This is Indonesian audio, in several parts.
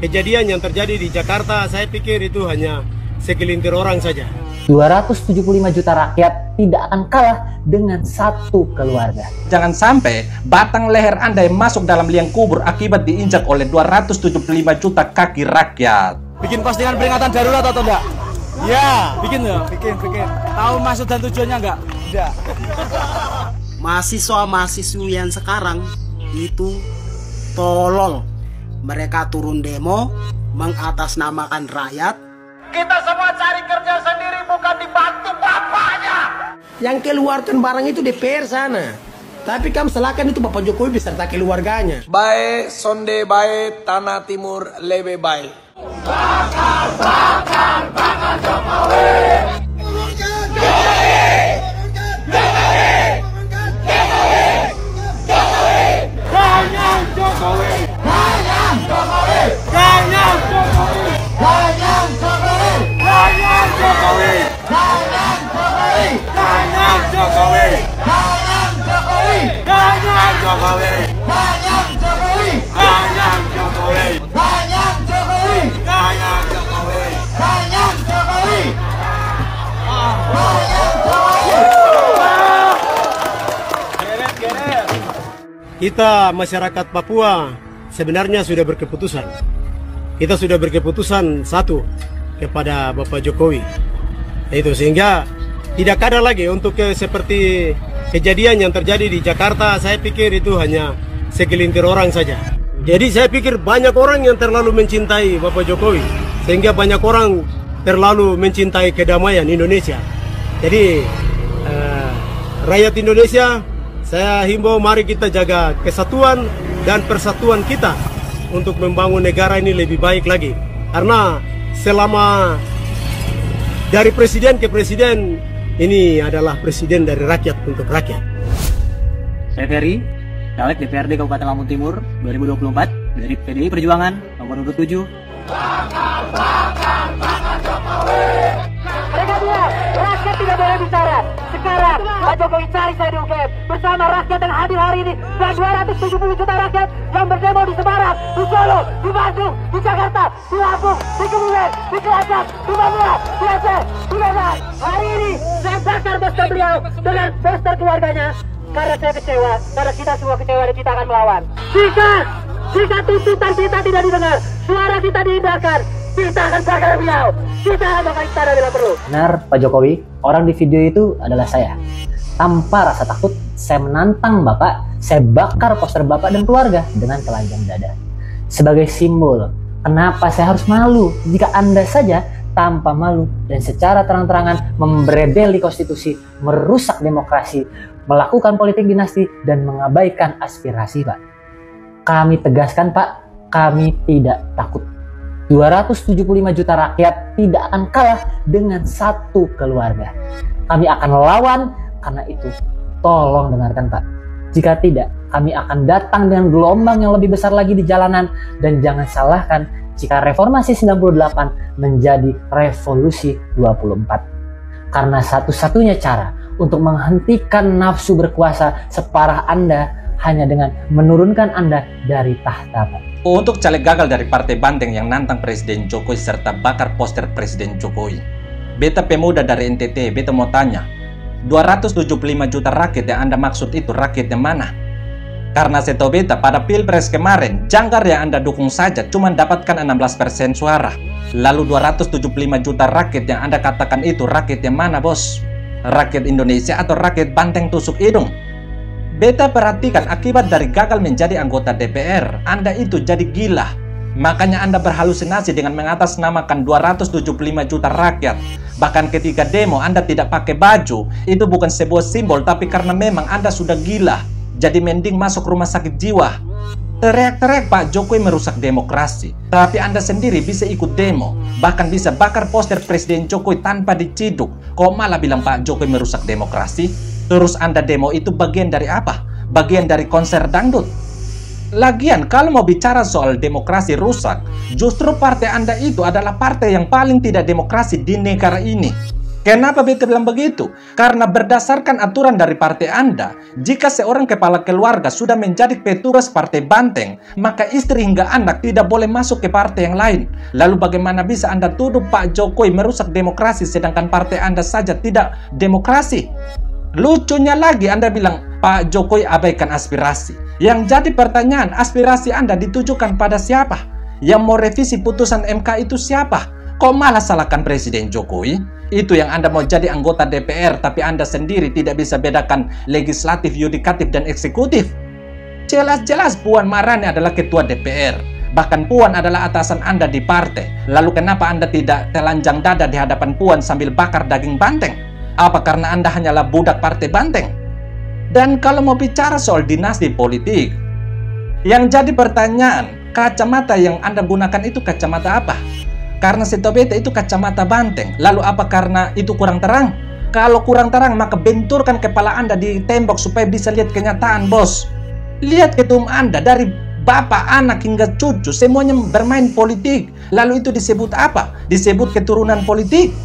kejadian yang terjadi di Jakarta, saya pikir itu hanya segelintir orang saja. 275 juta rakyat tidak akan kalah dengan satu keluarga. Jangan sampai batang leher Anda yang masuk dalam liang kubur akibat diinjak oleh 275 juta kaki rakyat. Bikin postingan peringatan darurat atau enggak? Ya, bikin ya, bikin. Tahu maksud dan tujuannya enggak? Enggak. Mahasiswa-mahasiswi yang sekarang itu tolol. Mereka turun demo mengatasnamakan rakyat. Kita semua cari kerja sendiri, bukan dibantu bapaknya. Yang keluarkan barang itu DPR sana. Tapi kamu selakan itu Bapak Jokowi beserta keluarganya. Baik, sonde baik, tanah timur lebih baik. Bakar Jokowi. Kita masyarakat Papua sebenarnya sudah berkeputusan. Kita sudah berkeputusan satu kepada Bapak Jokowi. Itu sehingga tidak ada lagi untuk seperti kejadian yang terjadi di Jakarta. Saya pikir itu hanya segelintir orang saja. Jadi saya pikir banyak orang yang terlalu mencintai Bapak Jokowi, sehingga banyak orang terlalu mencintai kedamaian Indonesia. Jadi rakyat Indonesia, saya himbau mari kita jaga kesatuan dan persatuan kita untuk membangun negara ini lebih baik lagi. Karena selama dari presiden ke presiden, ini adalah presiden dari rakyat untuk rakyat. Saya Ferry, caleg DPRD Kabupaten Lampung Timur 2024 dari PDI Perjuangan nomor urut 7. Mereka bilang rakyat tidak boleh bicara. Sekarang Pak Jokowi cari saya di UGM bersama rakyat yang hadir hari ini dan 270 juta rakyat yang berdemo di Semarang, di Solo, di Bandung, di Jakarta, di Lampung, di Kebumen, di Cilacap, di Papua, di Aceh, di Medan. Hari ini saya bakar poster beliau dengan poster keluarganya karena saya kecewa, karena kita semua kecewa dan kita akan melawan. Jika tuntutan kita tidak didengar, suara kita diindahkan, kita akan bakar beliau. Kita akan bakar istana bila perlu. Benar, Pak Jokowi, orang di video itu adalah saya. Tanpa rasa takut, saya menantang Bapak, saya bakar poster Bapak dan keluarga dengan telanjang dada. Sebagai simbol, kenapa saya harus malu jika Anda saja tanpa malu dan secara terang-terangan membrebeli konstitusi, merusak demokrasi, melakukan politik dinasti, dan mengabaikan aspirasi, Pak. Kami tegaskan, Pak, kami tidak takut. 275 juta rakyat tidak akan kalah dengan satu keluarga. Kami akan lawan, karena itu tolong dengarkan, Pak. Jika tidak, kami akan datang dengan gelombang yang lebih besar lagi di jalanan. Dan jangan salahkan jika reformasi 98 menjadi revolusi 24. Karena satu-satunya cara untuk menghentikan nafsu berkuasa separah Anda hanya dengan menurunkan Anda dari tahta, Pak. Untuk caleg gagal dari Partai Banteng yang nantang Presiden Jokowi serta bakar poster Presiden Jokowi, beta pemuda dari NTT, beta mau tanya, 275 juta rakyat yang Anda maksud itu rakyat yang mana? Karena saya tahu beta pada Pilpres kemarin, jangkar yang Anda dukung saja cuma dapatkan 16% suara. Lalu 275 juta rakyat yang Anda katakan itu rakyat yang mana, bos? Rakyat Indonesia atau rakyat Banteng tusuk hidung? Beta perhatikan akibat dari gagal menjadi anggota DPR, Anda itu jadi gila. Makanya Anda berhalusinasi dengan mengatasnamakan 275 juta rakyat. Bahkan ketika demo Anda tidak pakai baju, itu bukan sebuah simbol, tapi karena memang Anda sudah gila. Jadi mending masuk rumah sakit jiwa. Teriak-teriak Pak Jokowi merusak demokrasi, tapi Anda sendiri bisa ikut demo, bahkan bisa bakar poster Presiden Jokowi tanpa diciduk. Kok malah bilang Pak Jokowi merusak demokrasi? Terus Anda demo itu bagian dari apa? Bagian dari konser dangdut? Lagian kalau mau bicara soal demokrasi rusak, justru partai Anda itu adalah partai yang paling tidak demokrasi di negara ini. Kenapa beta bilang begitu? Karena berdasarkan aturan dari partai Anda, jika seorang kepala keluarga sudah menjadi petugas partai banteng, maka istri hingga anak tidak boleh masuk ke partai yang lain. Lalu bagaimana bisa Anda tuduh Pak Jokowi merusak demokrasi sedangkan partai Anda saja tidak demokrasi? Lucunya lagi Anda bilang Pak Jokowi abaikan aspirasi. Yang jadi pertanyaan, aspirasi Anda ditujukan pada siapa? Yang mau revisi putusan MK itu siapa? Kok malah salahkan Presiden Jokowi? Itu yang Anda mau jadi anggota DPR, tapi Anda sendiri tidak bisa bedakan legislatif, yudikatif, dan eksekutif. Jelas-jelas Puan Maharani adalah ketua DPR. Bahkan Puan adalah atasan Anda di partai. Lalu kenapa Anda tidak telanjang dada di hadapan Puan sambil bakar daging banteng? Apa karena Anda hanyalah budak partai banteng? Dan kalau mau bicara soal dinasti politik, yang jadi pertanyaan, kacamata yang Anda gunakan itu kacamata apa? Karena setahu beta itu kacamata banteng. Lalu apa karena itu kurang terang? Kalau kurang terang maka benturkan kepala Anda di tembok supaya bisa lihat kenyataan, bos. Lihat ketum Anda dari bapak, anak hingga cucu semuanya bermain politik. Lalu itu disebut apa? Disebut keturunan politik.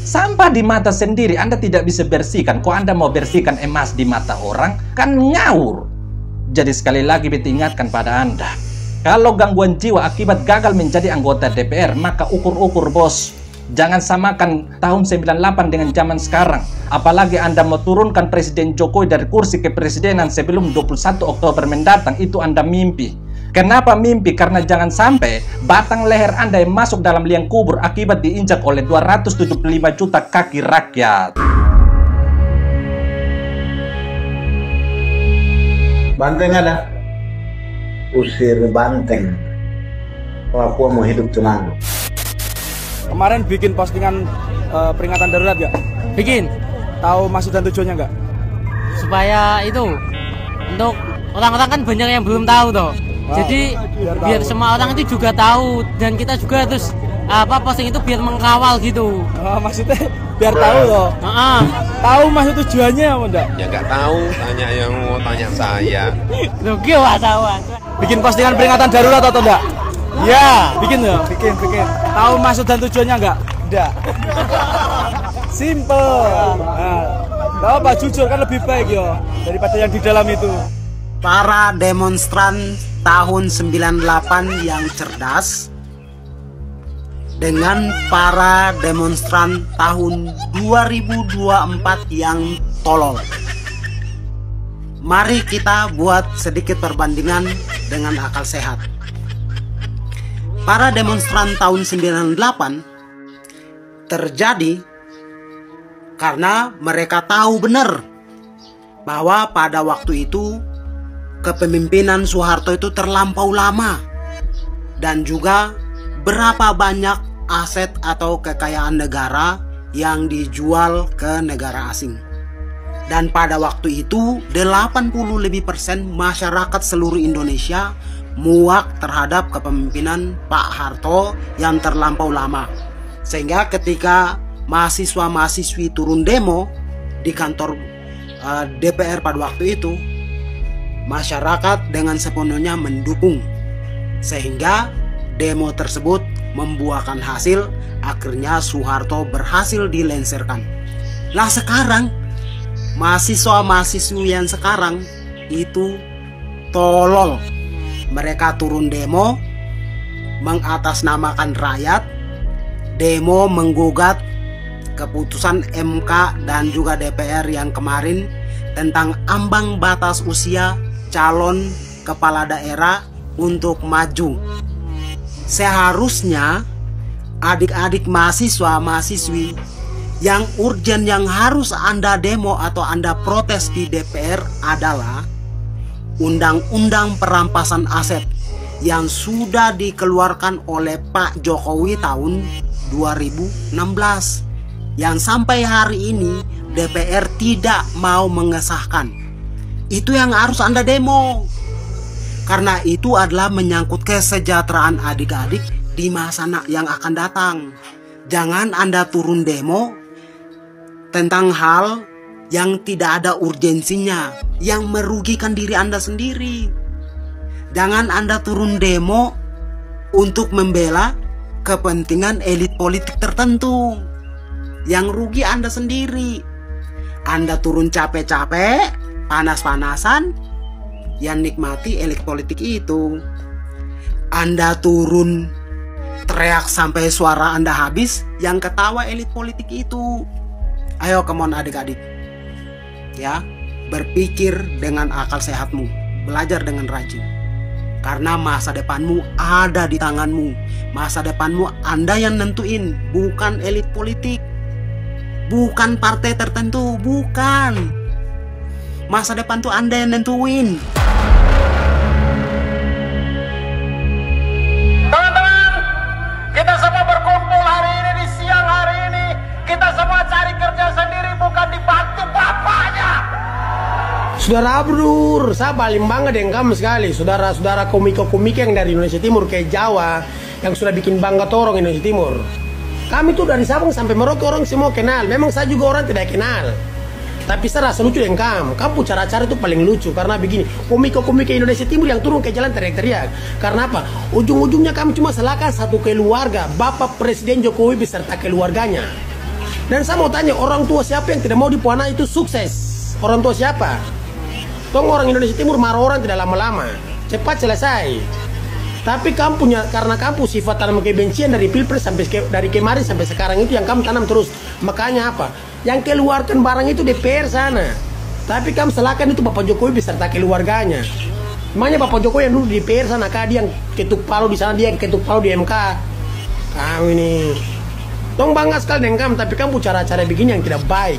Sampah di mata sendiri Anda tidak bisa bersihkan. Kok Anda mau bersihkan emas di mata orang? Kan ngawur. Jadi sekali lagi beta ingatkan pada Anda, kalau gangguan jiwa akibat gagal menjadi anggota DPR, maka ukur-ukur, bos. Jangan samakan tahun 98 dengan zaman sekarang. Apalagi Anda mau turunkan Presiden Jokowi dari kursi kepresidenan sebelum 21 Oktober mendatang, itu Anda mimpi. Kenapa mimpi? Karena jangan sampai batang leher Anda yang masuk dalam liang kubur akibat diinjak oleh 275 juta kaki rakyat. Banteng ada. Usir banteng. Papua mau hidup tenang. Kemarin bikin postingan peringatan darurat gak? Bikin. Tahu maksud dan tujuannya gak? Supaya itu untuk orang-orang kan banyak yang belum tahu toh. Jadi biar semua orang itu juga tahu dan kita juga terus posting itu biar mengkawal gitu. Maksudnya biar tahu loh. Tahu maksud tujuannya apa enggak? Ya nggak tahu, tanya yang mau tanya saya. Rugi wartawan. Bikin postingan peringatan darurat atau enggak? Ya, bikin ya, bikin. Tahu maksud dan tujuannya enggak? Enggak. Simple. Nah, apa jujur kan lebih baik ya daripada yang di dalam itu. Para demonstran tahun 98 yang cerdas dengan para demonstran tahun 2024 yang tolol. Mari kita buat sedikit perbandingan dengan akal sehat. Para demonstran tahun 98 terjadi karena mereka tahu benar bahwa pada waktu itu kepemimpinan Soeharto itu terlampau lama dan juga berapa banyak aset atau kekayaan negara yang dijual ke negara asing. Dan pada waktu itu 80% lebih masyarakat seluruh Indonesia muak terhadap kepemimpinan Pak Harto yang terlampau lama. Sehingga ketika mahasiswa-mahasiswi turun demo di kantor DPR pada waktu itu, masyarakat dengan sepenuhnya mendukung. Sehingga demo tersebut membuahkan hasil, akhirnya Soeharto berhasil dilengsarkan. Lah sekarang mahasiswa-mahasiswi yang sekarang itu tolol. Mereka turun demo mengatasnamakan rakyat, demo menggugat keputusan MK dan juga DPR yang kemarin tentang ambang batas usia calon kepala daerah untuk maju. Seharusnya adik-adik mahasiswa-mahasiswi yang urgen yang harus Anda demo atau Anda protes di DPR adalah Undang-Undang Perampasan Aset yang sudah dikeluarkan oleh Pak Jokowi tahun 2016 yang sampai hari ini DPR tidak mau mengesahkan. Itu yang harus Anda demo, karena itu adalah menyangkut kesejahteraan adik-adik di masa yang akan datang. Jangan Anda turun demo tentang hal yang tidak ada urgensinya, yang merugikan diri Anda sendiri. Jangan Anda turun demo untuk membela kepentingan elit politik tertentu. Yang rugi Anda sendiri. Anda turun capek-capek, panas-panasan, yang nikmati elit politik itu. Anda turun teriak sampai suara Anda habis, yang ketawa elit politik itu. Ayo, come on adik-adik. Ya, berpikir dengan akal sehatmu, belajar dengan rajin. Karena masa depanmu ada di tanganmu. Masa depanmu Anda yang nentuin, bukan elit politik. Bukan partai tertentu, bukan. Masa depan tuh Anda yang nentuin. Teman-teman, kita semua berkumpul hari ini di siang hari ini. Kita semua cari kerja sendiri, bukan dibantu bapaknya. Saudara Abrur, saya paling bangga dengan kamu sekali. Saudara-saudara komika-komika yang dari Indonesia Timur ke Jawa, yang sudah bikin bangga orang Indonesia Timur. Kami tuh dari Sabang sampai Merauke orang semua kenal. Memang saya juga orang tidak kenal. Tapi saya rasa lucu dengan kamu. Kamu cara-cara itu paling lucu. Karena begini, komika-komika Indonesia Timur yang turun ke jalan teriak-teriak. Karena apa? Ujung-ujungnya kamu cuma salahkan satu keluarga, Bapak Presiden Jokowi beserta keluarganya. Dan saya mau tanya, orang tua siapa yang tidak mau di Puana itu sukses? Orang tua siapa? Tong orang Indonesia Timur marah orang tidak lama-lama, cepat selesai. Tapi kamu punya, karena kamu sifat tanam kebencian dari pilpres sampai dari kemarin sampai sekarang itu yang kamu tanam terus. Makanya apa? Yang keluarkan barang itu DPR sana. Tapi kamu salahkan itu Bapak Jokowi beserta keluarganya. Emangnya Bapak Jokowi yang dulu di DPR sana, kah dia yang ketuk palu di sana, dia yang ketuk palu di MK? Kamu ini, tong bangga sekali dengan kamu, tapi kamu cara-cara begini yang tidak baik.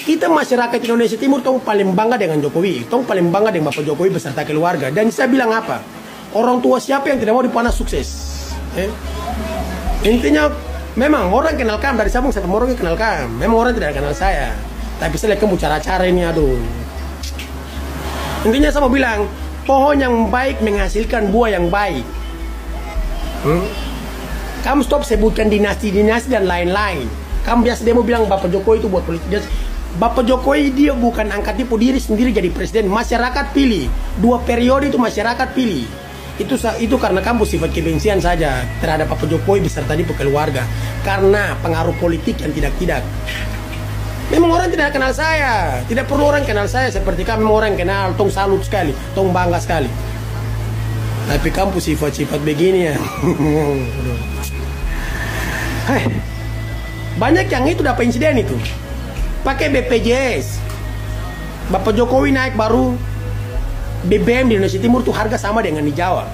Kita masyarakat Indonesia Timur tong paling bangga dengan Jokowi, tong paling bangga dengan Bapak Jokowi beserta keluarga. Dan saya bilang apa? Orang tua siapa yang tidak mau dipanah sukses? Intinya memang orang kenal kamu dari Sabang sampai Merauke kenal kamu. Memang orang tidak kenal saya. Tapi saya lihat kamu cara-cara ini, aduh. Intinya saya mau bilang, pohon yang baik menghasilkan buah yang baik. Kamu stop sebutkan dinasti-dinasti dan lain-lain. Kamu biasa demo bilang Bapak Jokowi itu buat politik. Bapak Jokowi dia bukan angkat tipu diri sendiri jadi presiden. Masyarakat pilih. 2 periode itu masyarakat pilih. Itu karena kamu sifat kebencian saja terhadap Bapak Jokowi beserta di keluarga. Karena pengaruh politik yang tidak-tidak. Memang orang tidak kenal saya. Tidak perlu orang kenal saya seperti kamu. Memang orang kenal. Tong salut sekali. Tong bangga sekali. Tapi kamu sifat-sifat begini ya. Banyak yang itu dapat insiden itu. Pakai BPJS. Bapak Jokowi naik baru BBM di Indonesia Timur tuh harga sama dengan di Jawa.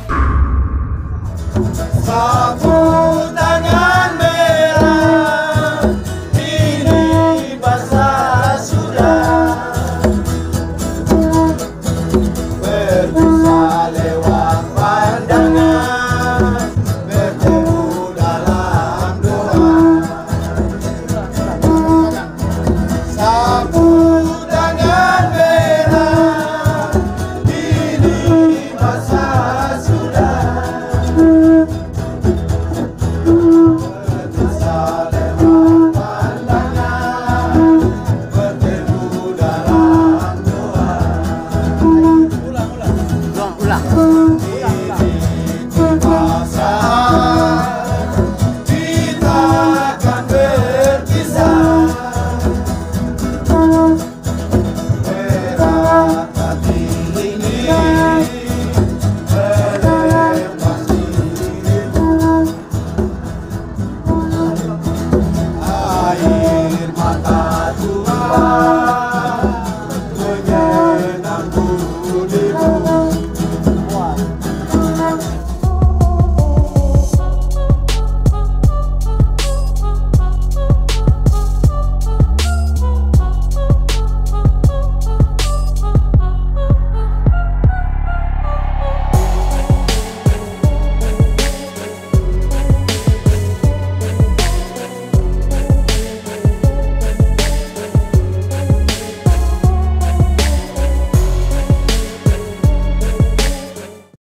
Sapu tangan merah, ini basah sudah. Berpisah lewat pandangan, bertemu dalam doa. Sapu tangan merah, ini basah sudah. Berpisah lewat pandangan, bertemu dalam doa. Ulang.